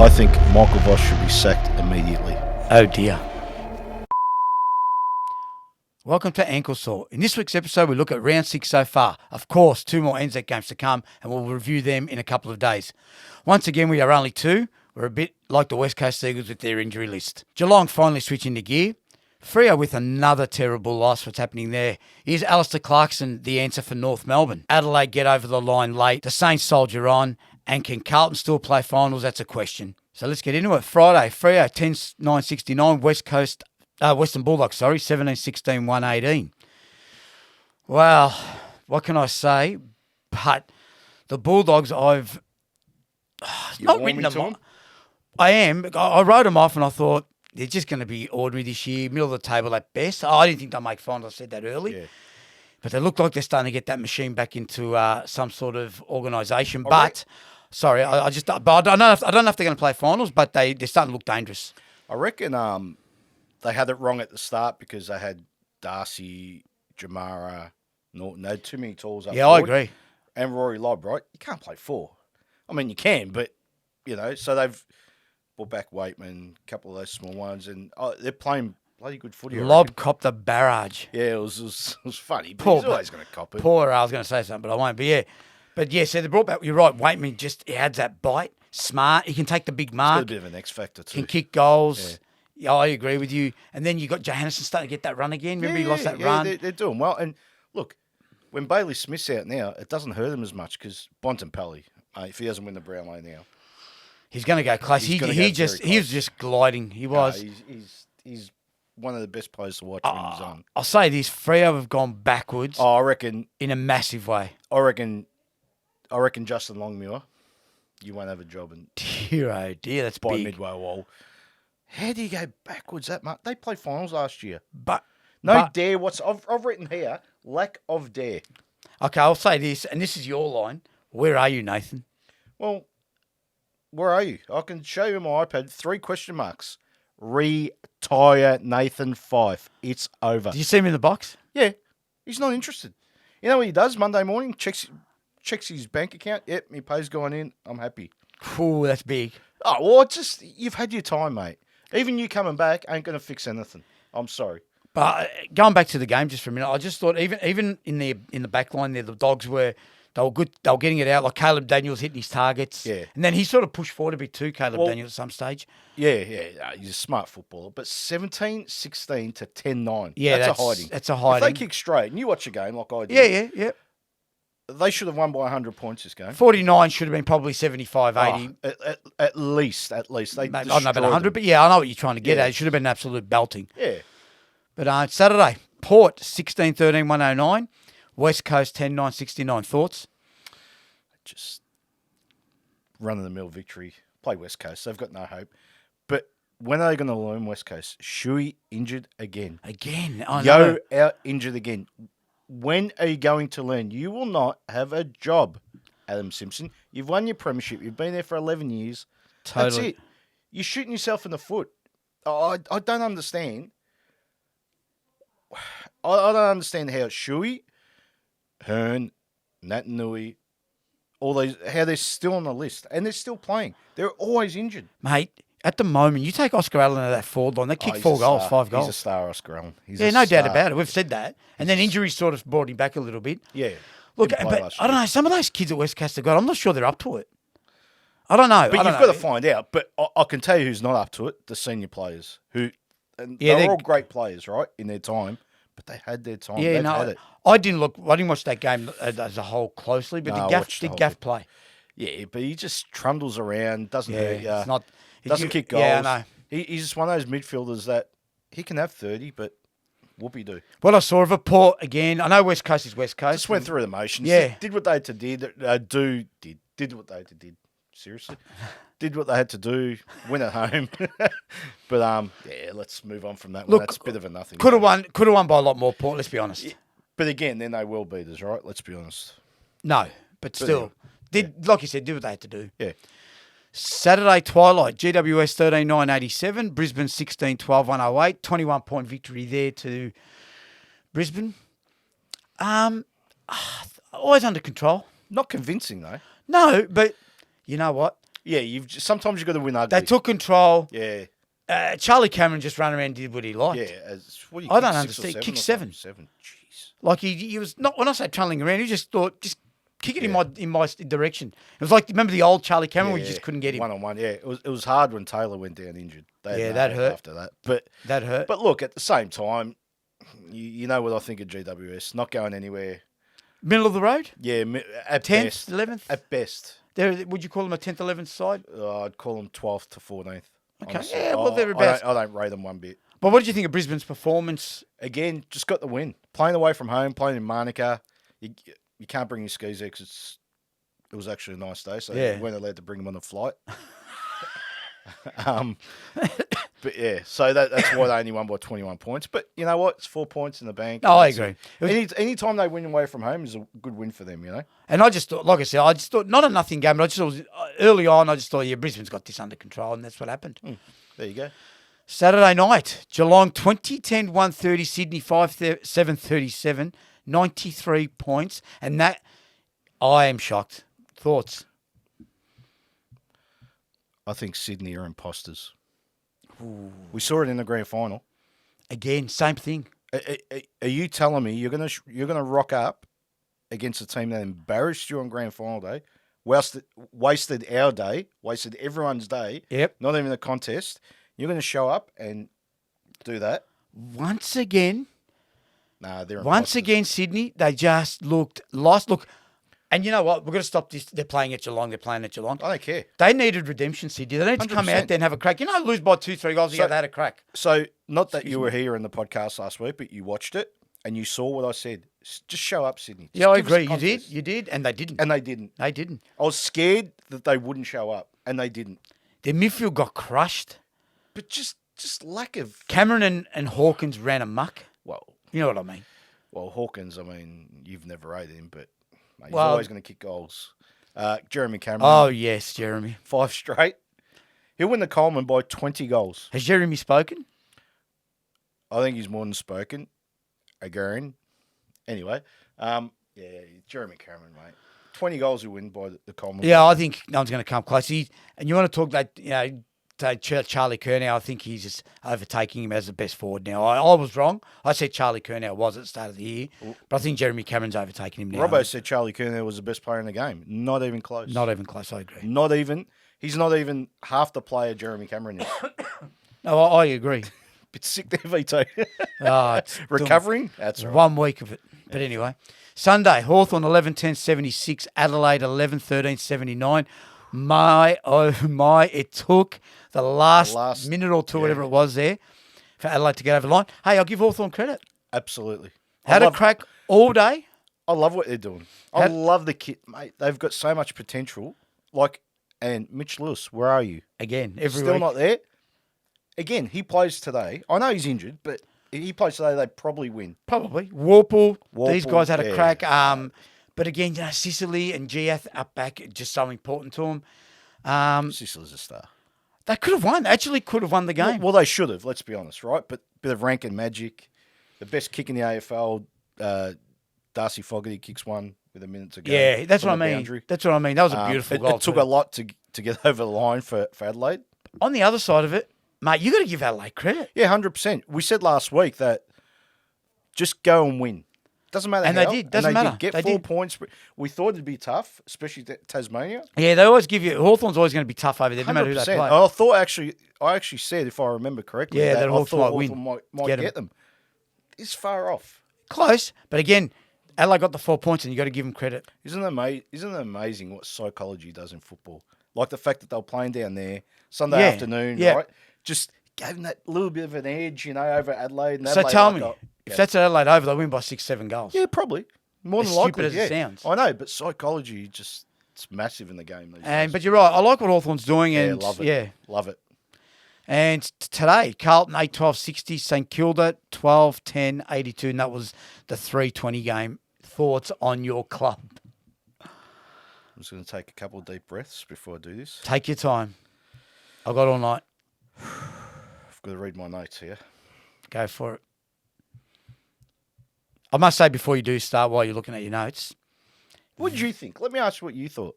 I think Michael Voss should be sacked immediately. Oh dear. Welcome to Ankle Sore. In this week's episode, we look at round 6 so far. Of course, 2 more NZ games to come, and we'll review them in a couple of days. Once again, we are only 2. We're a bit like the West Coast Eagles with their injury list. Geelong finally switching to gear. Freo with another terrible loss. What's happening there? Is Alistair Clarkson the answer for North Melbourne? Adelaide get over the line late. The Saints soldier on. And can Carlton still play finals? That's a question. So let's get into it. Friday, Freo 10-9-69. West Coast, Western Bulldogs, 17-16, 118. Well, what can I say? But the Bulldogs, I've not written them off. I am. I wrote them off and I thought they're just going to be ordinary this year, middle of the table at best. I didn't think they'll make finals. I said that early. Yeah. But they look like they're starting to get that machine back into some sort of organisation. But, sorry, I don't know if they're going to play finals, but they're starting to look dangerous. I reckon they had it wrong at the start because they had Darcy, Jamara, Norton. They had too many tools up forward. I agree. And Rory Lobb, right? You can't play 4. I mean, you can, but, so they've brought back Waitman, a couple of those small ones, and they're playing bloody good footy. Lobb copped a barrage. Yeah, it was funny, but he's always going to cop it. I was going to say something, but I won't. But yeah, so they brought back, you're right, Waitman he adds that bite, smart. He can take the big mark. He's got a bit of an X factor too. Can kick goals. Yeah, I agree with you. And then you got Johannesson starting to get that run again. Remember he lost that run? They're doing well. And look, when Bailey Smith's out now, it doesn't hurt him as much because Bontempelli, if he doesn't win the Brownlow now, he's going to go close. He was just gliding. He was. He's one of the best players to watch when he's on. I'll say this: Freo have gone backwards. I reckon in a massive way. I reckon Justin Longmuir, you won't have a job. And dear, oh dear, that's by big. midway wall. How do you go backwards that much? They played finals last year. But dare. I've written here? Lack of dare. Okay, I'll say this, and this is your line. Where are you, Nathan? Well, where are you? I can show you on my iPad. 3 question marks. Retire Nathan Fyfe. It's over. Did you see him in the box? Yeah. He's not interested. You know what he does Monday morning? Checks his bank account. Yep, my pay's gone in. I'm happy. Ooh, that's big. Oh, well, you've had your time, mate. Even you coming back ain't going to fix anything. I'm sorry. But going back to the game just for a minute, I just thought even in the back line there, the Dogs were good. They were getting it out. Like Caleb Daniels hitting his targets. Yeah. And then he sort of pushed forward a bit too, Caleb Daniels at some stage. Yeah. He's a smart footballer. But 17-16 to 10-9. Yeah, that's a hiding. That's a hiding. If they kick straight, and you watch a game like I did. Yeah. They should have won by 100 points this game. 49 should have been probably 75, 80. At least. They I don't know about 100, but yeah, I know what you're trying to get at. It should have been an absolute belting. Yeah. But Saturday, Port 16-13, 109. West Coast 10-9, 69. Thoughts? Just run-of-the-mill victory. Play West Coast. They've got no hope. But when are they going to learn West Coast? Shuey injured again. Again? I know. Yo out injured again. When are you going to learn? You will not have a job, Adam Simpson. You've won your premiership. You've been there for 11 years. Totally. That's it. You're shooting yourself in the foot. I don't understand. I don't understand how Shuey, Hearn, Natanui, all these, how they're still on the list. And they're still playing. They're always injured. Mate, at the moment, you take Oscar Allen out of that forward line, they kick 4 goals, 5 goals. He's a star, Oscar Allen. No doubt about it. We've said that. And then injuries sort of brought him back a little bit. Yeah. Look, but I don't know, some of those kids at West Coast have got, I'm not sure they're up to it. I don't know. But you've got to find out. But I can tell you who's not up to it, the senior players. They're all great players, right, in their time. But they had their time. Yeah, had it. I didn't watch that game as a whole closely, but did Gaff play? Yeah, but he just trundles around, doesn't hurt you. Doesn't kick goals. Yeah, I know. He's just one of those midfielders that he can have 30, but whoopie-doo. What I saw of a Port, again, I know West Coast is West Coast. Just went through the motions. Yeah. Did what they had to do. Did what they had to do. Seriously. Did what they had to do. Win at home. But, let's move on from that one. That's a bit of a nothing. Could have won by a lot more, Port, let's be honest. Yeah, but again, then they will beat us, right? Let's be honest. No, but still. Like you said, did what they had to do. Yeah. Saturday twilight, GWS 13-9-87, Brisbane 16-12, 108, 21-point victory there to Brisbane. Always under control. Not convincing, though. No, but you know what? Yeah, sometimes you've got to win ugly. They took control. Yeah. Charlie Cameron just ran around and did what he liked. Yeah. I Kick don't 6 or understand. 7 Kick or 7. 7. Jeez. Like he was not. When I say trailing around, he just thought just kick it in my direction. It was like, remember the old Charlie Cameron where you just couldn't get him. 1-on-1. Yeah, it was hard when Taylor went down injured. That hurt after that. But that hurt. But look, at the same time, you know what I think of GWS. Not going anywhere. Middle of the road. Yeah, at 10th, best. 11th. At best. Would you call them a 10th, 11th side? I'd call them 12th to 14th. Okay. Honestly. Yeah, well, they're about. I don't rate them one bit. But what did you think of Brisbane's performance? Again, just got the win. Playing away from home, playing in Monica. You can't bring your skis there because it was actually a nice day, so you weren't allowed to bring them on the flight. But yeah, so that's why they only won by 21 points. But you know what? It's 4 points in the bank. Oh, I agree. Any time they win away from home is a good win for them, you know? And I just thought, like I said, not a nothing game, but I just thought early on, I just thought, Brisbane's got this under control, and that's what happened. There you go. Saturday night, Geelong 20-10, 130, Sydney 5-7-37, 93 points. And that, I am shocked. Thoughts? I think Sydney are imposters. Ooh. We saw it in the grand final. Again, same thing. Are you telling me you're gonna rock up against a team that embarrassed you on grand final day, wasted our day, wasted everyone's day? Yep. Not even a contest. You're going to show up and do that? Once again. Nah, they're imposters. Once again, Sydney, they just looked lost. Look, and you know what? We're going to stop this. They're playing at Geelong. I don't care. They needed redemption, Sydney. They need to come out there and have a crack. You know, lose by 2-3 goals. They had a crack. So, not that you were here in the podcast last week, but you watched it and you saw what I said. Just show up, Sydney. I agree. You did, and they didn't. They didn't. I was scared that they wouldn't show up, and they didn't. Their midfield got crushed. But just lack of... Cameron and Hawkins ran amok. Well... You know what I mean? Well, Hawkins, I mean, you've never rated him, but mate, he's always going to kick goals. Jeremy Cameron. Oh, yes, Jeremy. 5 straight. He'll win the Coleman by 20 goals. Has Jeremy spoken? I think he's more than spoken. Again. Anyway, Jeremy Cameron, mate. 20 goals he'll win by the Coleman. Yeah, I think no one's going to come close. And you want to talk that, Charlie Curnow, I think he's just overtaking him as the best forward now. I was wrong. I said Charlie Curnow was at the start of the year, but I think Jeremy Cameron's overtaking him now. Robbo said Charlie Curnow was the best player in the game. Not even close. Not even close, I agree. Not even. He's not even half the player Jeremy Cameron is. No, I agree. Bit sick there, Vito. Recovering? That's right. 1 week of it. But anyway, Sunday, Hawthorn 11-10-76, Adelaide 11-13-79. My, oh my, it took the last minute or two, whatever it was there, for Adelaide to get over the line. Hey, I'll give Hawthorn credit. Absolutely. Had a crack all day. I love what they're doing. I love the kit, mate. They've got so much potential. And Mitch Lewis, where are you? Again, every Still week. not there. Again, he plays today. I know he's injured, but if he plays today, they probably win. Probably. Warple, these guys had a crack. But again, Sicily and Giath up back, just so important to them. Sicily's a star. They could have won. Actually could have won the game. Well, they should have, let's be honest, right? But bit of rank and magic. The best kick in the AFL, Darcy Fogarty kicks one with a minute to go. Yeah, that's what I mean. Boundary. That's what I mean. That was a beautiful goal. It took a lot to get over the line for Adelaide. On the other side of it, mate, you got to give Adelaide credit. Yeah, 100%. We said last week that just go and win. Doesn't matter and how. They did. Doesn't matter. Get 4 points. We thought it'd be tough, especially Tasmania. Yeah, they always give you... Hawthorn's always going to be tough over there, no matter who they play. I actually said, if I remember correctly, that Hawks might win. Might get them. It's far off. Close, but again, Adelaide got the 4 points, and you got to give them credit. Isn't it amazing what psychology does in football? Like the fact that they were playing down there Sunday afternoon, right? Just gave them that little bit of an edge, over Adelaide. And Adelaide tell me, if that's Adelaide over, they win by 6-7 goals. Yeah, probably. More than likely. Stupid as it sounds. I know, but psychology it's massive in the game these days. But you're right. I like what Hawthorn's doing. And love it. Love it. And today, Carlton 8-12-60, St Kilda 12-10-82, and that was the 3:20 game. Thoughts on your club? I'm just going to take a couple of deep breaths before I do this. Take your time. I've got all night. I've got to read my notes here. Go for it. I must say before you do start, while you're looking at your notes. What did you think? Let me ask you what you thought.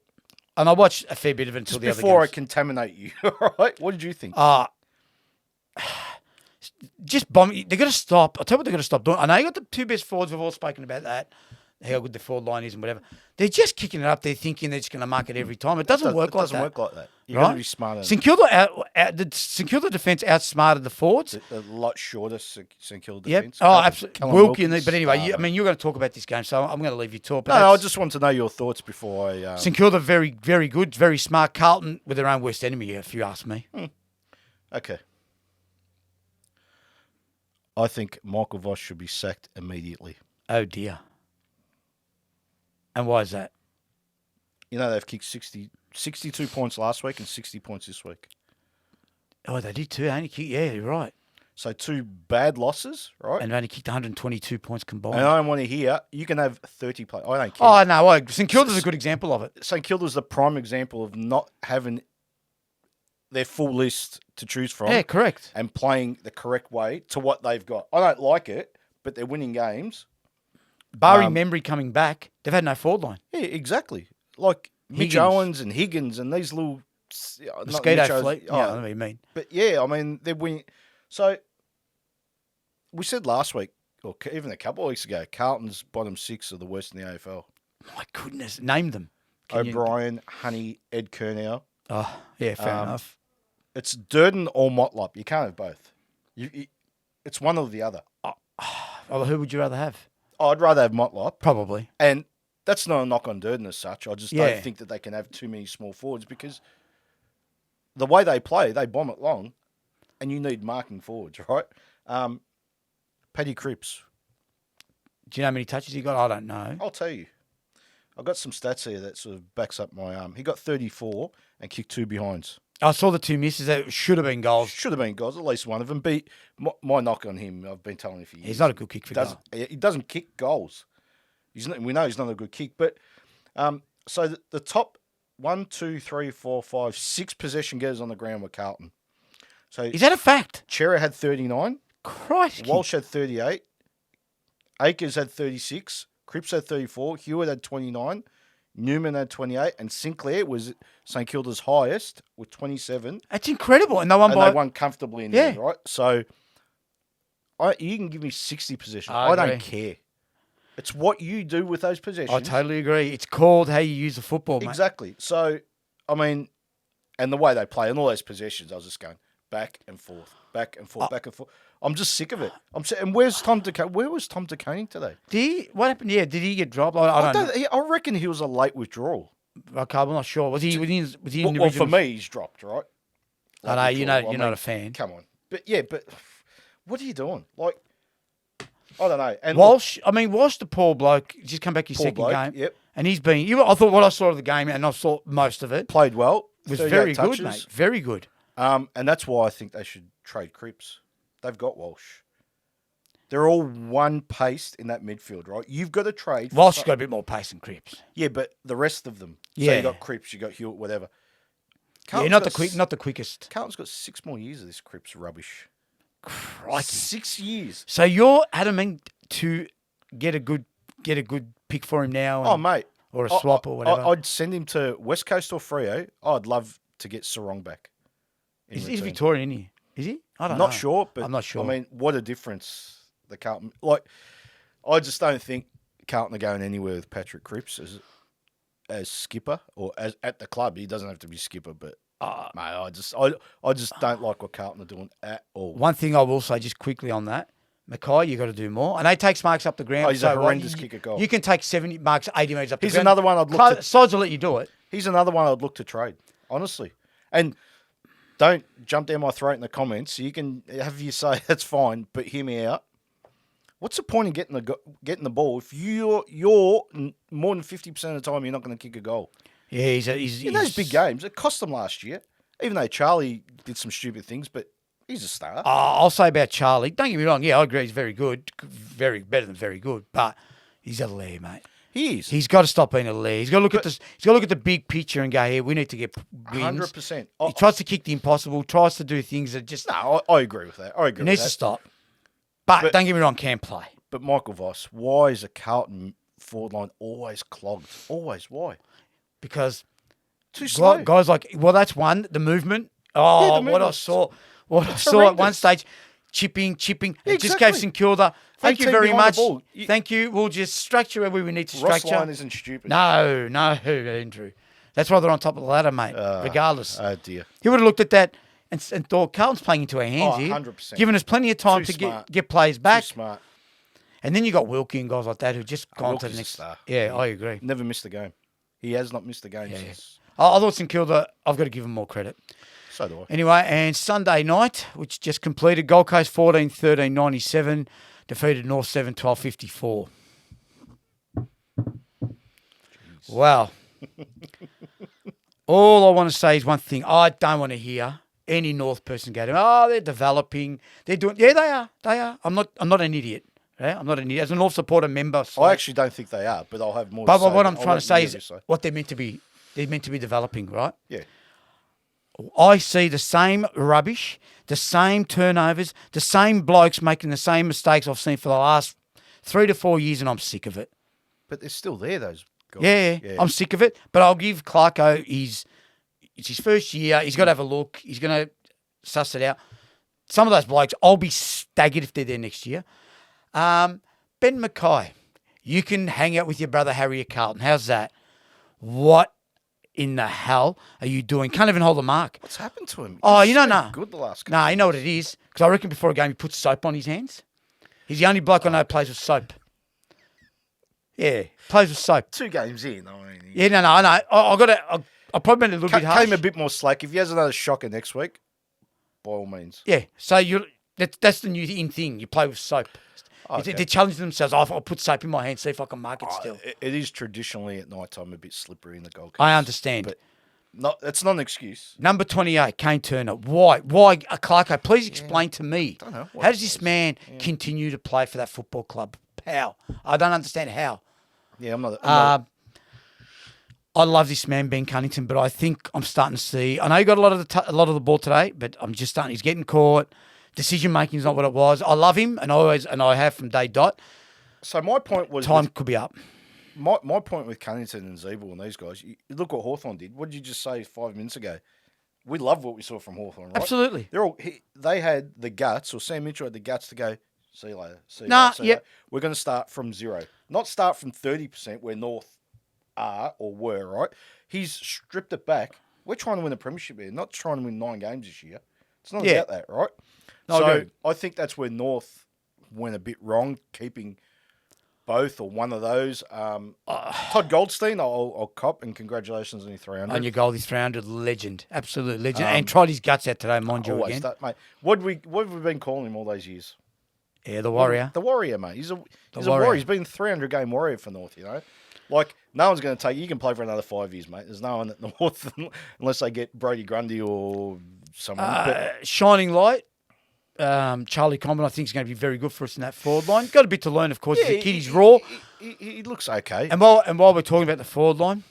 And I watched a fair bit of it until Just the other before I games. contaminate you, all right? What did you think? Just bomb. They're going to stop. I'll tell you what they're going to stop doing. I know you got the two best forwards. We've all spoken about that. How good the forward line is and whatever. They're just kicking it up. They're thinking they're just going to mark it every time. It doesn't work like that. It doesn't work like that. You've right? got to be smarter. St Kilda the St Kilda defence outsmarted the forwards. A lot shorter St Kilda Yep. defence. Oh, absolutely. Wilkie. Wilkins, But anyway, I mean, you're going to talk about this game, so I'm going to leave you talk. No, I just want to know your thoughts before I... St Kilda, very, very good, very smart. Carlton with their own worst enemy, if you ask me. Okay. I think Michael Voss should be sacked immediately. Oh, dear. And why is that? You know, they've kicked 62 points last week and 60 points this week. Oh, they did too. They only kicked, yeah, you're right. So 2 bad losses, right? And they only kicked 122 points combined. And I don't want to hear, you can have 30 players. I don't care. Oh, no. St Kilda's a good example of it. St Kilda's the prime example of not having their full list to choose from. Yeah, correct. And playing the correct way to what they've got. I don't like it, but they're winning games. Barring Membry coming back, they've had no forward line. Yeah, exactly. Like Mitch Owens and Higgins and these little... Mosquito fleet. Yeah, I know what you mean. But yeah, I mean, they're winning. So, we said last week, or even a couple of weeks ago, Carlton's bottom 6 are the worst in the AFL. My goodness. Name them. O'Brien, Honey, Ed Curnow. Oh, yeah, fair enough. It's Durden or Motlop. You can't have both. It's one or the other. Well, who would you rather have? I'd rather have Motlop. Probably. And that's not a knock on Durden as such. I just don't think that they can have too many small forwards because the way they play, they bomb it long, and you need marking forwards, right? Paddy Cripps. Do you know how many touches he got? I don't know. I'll tell you. I've got some stats here that sort of backs up my arm. He got 34 and kicked 2 behinds. I saw the 2 misses. That should have been goals. Should have been goals, at least one of them. My knock on him, I've been telling you for years. He's not a good kick for goals. He doesn't kick goals. We know he's not a good kick. But so the top 1, 2, 3, 4, 5, 6 possession getters on the ground were Carlton. So is that a fact? Chera had 39. Christ. Walsh had 38. Akers had 36. Cripps had 34. Hewitt had 29. Newman had 28. And Sinclair was St Kilda's highest with 27. That's incredible. And they won comfortably in the end, right? So you can give me 60 possessions. I don't care. It's what you do with those possessions. I totally agree. It's called how you use the football, mate. Exactly. So, I mean, and the way they play and all those possessions, I was just going back and forth, back and forth, back and forth. I'm just sick of it. And where's Tom DeConing? Where was Tom DeConing today? What happened? Yeah, did he get dropped? I don't know. I reckon he was a late withdrawal. Okay, I'm not sure. Was he in the Well, for me, he's dropped, right? I know you're not a fan. Come on, but what are you doing? Like, I don't know. And Walsh, the poor bloke, just come back his second game. Yep. And he's been. I thought what I saw of the game, and I saw most of it. Played well. Was very good, mate. Very good. And that's why I think they should trade Cripps. They've got Walsh. They're all one-paced in that midfield, right? You've got to trade. Walsh has got a bit more pace than Cripps. Yeah, but the rest of them. Yeah. So you got Cripps, you got Hewitt, whatever. Not the quickest. Carlton's got 6 more years of this Cripps rubbish. Crikey. 6 years. So you're adamant to get a good pick for him now? Mate. Or a swap or whatever? I'd send him to West Coast or Freo. I'd love to get Sarong back. He's Victorian, isn't he? Is he? I don't know. Not sure, but I'm not sure. I mean, what a difference the Carlton... I just don't think Carlton are going anywhere with Patrick Cripps as skipper or as at the club. He doesn't have to be skipper, but mate, I just don't like what Carlton are doing at all. One thing I will say just quickly on that, Mackay, you got to do more. And he takes marks up the ground. He's a horrendous kick at goal. You can take 70 marks, 80 metres up the ground. He's another one I'd look to... Sides will let you do it. He's another one I'd look to trade, honestly. And don't jump down my throat in the comments. You can have you say, that's fine, but hear me out. What's the point in getting the ball if you're more than 50% of the time you're not going to kick a goal? Yeah, he's in those big games. It cost them last year, even though Charlie did some stupid things, but he's a star. I'll say about Charlie. Don't get me wrong. Yeah, I agree. He's very good, very better than very good. But he's a lair, mate. He is. He's got to stop being a lair. He's got to look at this. He's got to look at the big picture and go, "Here, we need to get wins." 100%. He tries to kick the impossible. Tries to do things that just no. I agree with that. He needs to stop. But don't get me wrong, can play. But Michael Voss, why is a Carlton forward line always clogged? Always. Why? Because Too slow. Guys like, well, that's one. The movement. Oh, the what I movement's saw at horrendous. one stage, chipping. Yeah, It just gave exactly. St Kilda. Thank you 18 very behind the much. ball. Thank you. We'll just structure where we need to Ross structure. Lyon isn't stupid. No, Andrew. That's why they're on top of the ladder, mate. Regardless, Oh, dear. he would have looked at that and thought, Carlton's playing into our hands here, 100%. giving us plenty of time Too to smart. get players back. Too smart. And then you got Wilkie and guys like that who just gone to the Wilkie's a next. star. Yeah, I agree. Never missed a game. He has not missed a game Yeah. since. I thought St Kilda, I've got to give them more credit. So do I. Anyway, and Sunday night, which just completed, Gold Coast 14-13-97, defeated North 7-12-54. Wow. All I want to say is one thing. I don't want to hear any North person go to, they're developing. They're doing. Yeah, they are. I'm not an idiot. Yeah? I'm not an idiot. As a North supporter member. I actually don't think they are, but I'll have more But to say. what I'm I'll trying let to say you is say. what they're meant to be. They're meant to be developing, right? Yeah. I see the same rubbish, the same turnovers, the same blokes making the same mistakes I've seen for the last 3 to 4 years, and I'm sick of it. But they're still there, those guys. Yeah, I'm sick of it. But I'll give Clarko it's his first year. He's got to have a look. He's going to suss it out. Some of those blokes, I'll be staggered if they're there next year. Ben Mackay, you can hang out with your brother Harry at Carlton. How's that? What in the hell are you doing? Can't even hold a mark. What's happened to him? Oh, He's you know, so no. good the last couple Nah, you know what years. it is? Because I reckon before a game he puts soap on his hands. He's the only bloke I know who plays with soap. Yeah, plays with soap. 2 games in. I mean, Yeah, no, I know. I probably been a little bit harsh. came a bit more slack. If he has another shocker next week, by all means. Yeah, so that's the new in thing. You play with soap. Okay. They're challenging themselves. I'll put soap in my hand, see if I can mark it still. It is traditionally at night time a bit slippery in the Gold Coast. I understand. But that's not an excuse. Number 28, Kane Turner. Why, Clarko? Please explain to me. Don't know. How does this man continue to play for that football club? How? I don't understand how. Yeah, I'm not. I love this man, Ben Cunnington, but I think I'm starting to see. I know he got a lot of the ball today, but I'm just starting. He's getting caught. Decision making is not what it was. I love him, and I have from day dot. So my point was Time could be up. My point with Cunnington and Zeeble and these guys. You look what Hawthorn did. What did you just say 5 minutes ago? We love what we saw from Hawthorn, right? Absolutely. They had the guts, or Sam Mitchell had the guts to go. See you later. See you Nah, later. See you yep. later. We're going to start from 0, not start from 30% where North are or were. Right? He's stripped it back. We're trying to win a premiership here, not trying to win 9 games this year. It's not about that, right? No, so I think that's where North went a bit wrong, keeping both or one of those. Todd Goldstein, I'll cop, and congratulations on your 300. On your goal, this 300 legend, absolute legend, and tried his guts out today, mind you Always again. that, mate. What have we been calling him all those years? Yeah, the warrior. The warrior, mate. He's a warrior. warrior. He's been a 300-game warrior for North, you know. Like, no one's going to take... You can play for another 5 years, mate. There's no one at North unless they get Brody Grundy or someone. Shining light. Charlie Comben, I think, is going to be very good for us in that forward line. Got a bit to learn, of course. He's a kid. He's raw. He looks okay. And while we're talking about the forward line,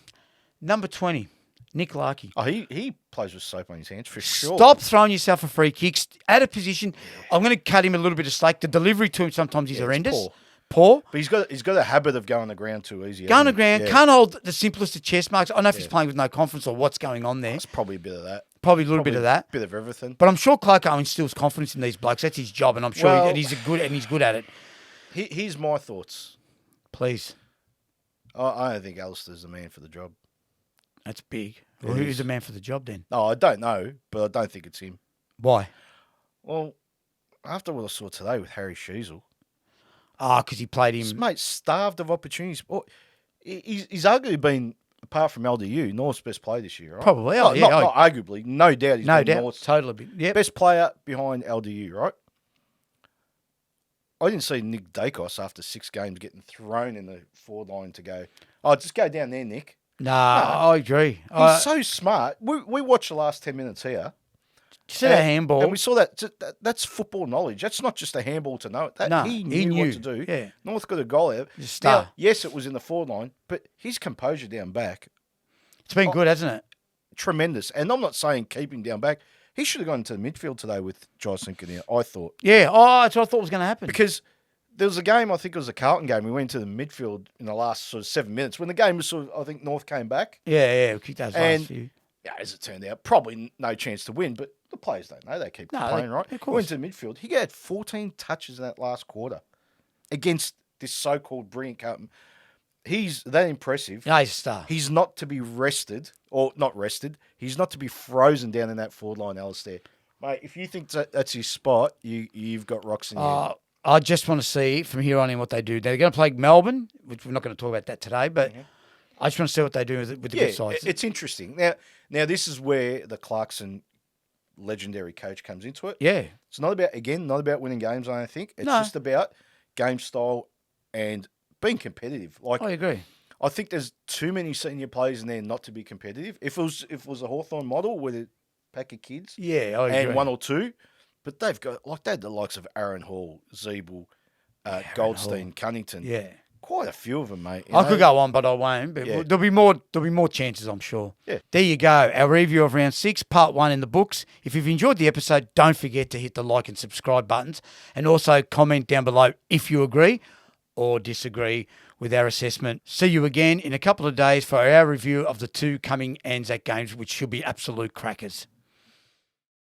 number 20, Nick Larkey. Oh, he plays with soap on his hands for sure. Stop throwing yourself for free kicks. Out of position. I'm going to cut him a little bit of slack. The delivery to him sometimes is horrendous. Poor. But he's got a habit of going to the ground too easy. Going to the ground. Can't hold the simplest of chest marks. I don't know if he's playing with no confidence or what's going on there. It's probably a bit of that. Probably a little bit of that. Bit of everything. But I'm sure Clarko instills confidence in these blokes. That's his job, and I'm sure Well, he's good at it. Here's my thoughts. Please. I don't think Alistair's the man for the job. That's big. Well, who's the man for the job then? No, I don't know, but I don't think it's him. Why? Well, after what I saw today with Harry Sheasel, Because he played him. mate, starved of opportunities. He's arguably been, apart from LDU, North's best player this year, right? Probably. Not arguably. No doubt he's been North's Totally. Yep. best player behind LDU, right? I didn't see Nick Dacos after 6 games getting thrown in the forward line to go, just go down there, Nick. I agree. He's so smart. We watched the last 10 minutes here. Just a handball. And we saw that's football knowledge. That's not just a handball to know it. He knew what to do. Yeah. North got a goal out. He's a star. Now, yes, it was in the forward line, but his composure down back, It's been good, hasn't it? tremendous. And I'm not saying keep him down back. He should have gone into the midfield today with Jai Simpkin here, I thought. Yeah. That's what I thought was going to happen. Because there was a game, I think it was a Carlton game. We went to the midfield in the last sort of 7 minutes when the game was sort of, I think North came back. Yeah, we kicked those And- last few. Yeah, as it turned out, probably no chance to win, but the players don't know. They keep playing, right? of course. Went to the midfield. He had 14 touches in that last quarter against this so-called brilliant Carlton. He's that impressive. Yeah, he's a star. He's not to be rested, or not rested. He's not to be frozen down in that forward line, Alistair. Mate, if you think that's his spot, you've got rocks in your head. I just want to see from here on in what they do. They're going to play Melbourne, which we're not going to talk about that today, but I just want to see what they do with the good sides. It's interesting. Now this is where the Clarkson legendary coach comes into it. Yeah. It's not about winning games, I don't think. It's No. just about game style and being competitive. Like I agree. I think there's too many senior players in there not to be competitive. If it was a Hawthorn model with a pack of kids Yeah, I agree. and one or two, but they've got they had the likes of Aaron Hall, Zeeble, Goldstein, Cunnington. Yeah. Quite a few of them, mate. I could go on, but I won't. But Yeah. there'll be more chances, I'm sure. Yeah. There you go. Our review of round 6, part 1 in the books. If you've enjoyed the episode, don't forget to hit the like and subscribe buttons, and also comment down below if you agree or disagree with our assessment. See you again in a couple of days for our review of the 2 coming Anzac games, which should be absolute crackers.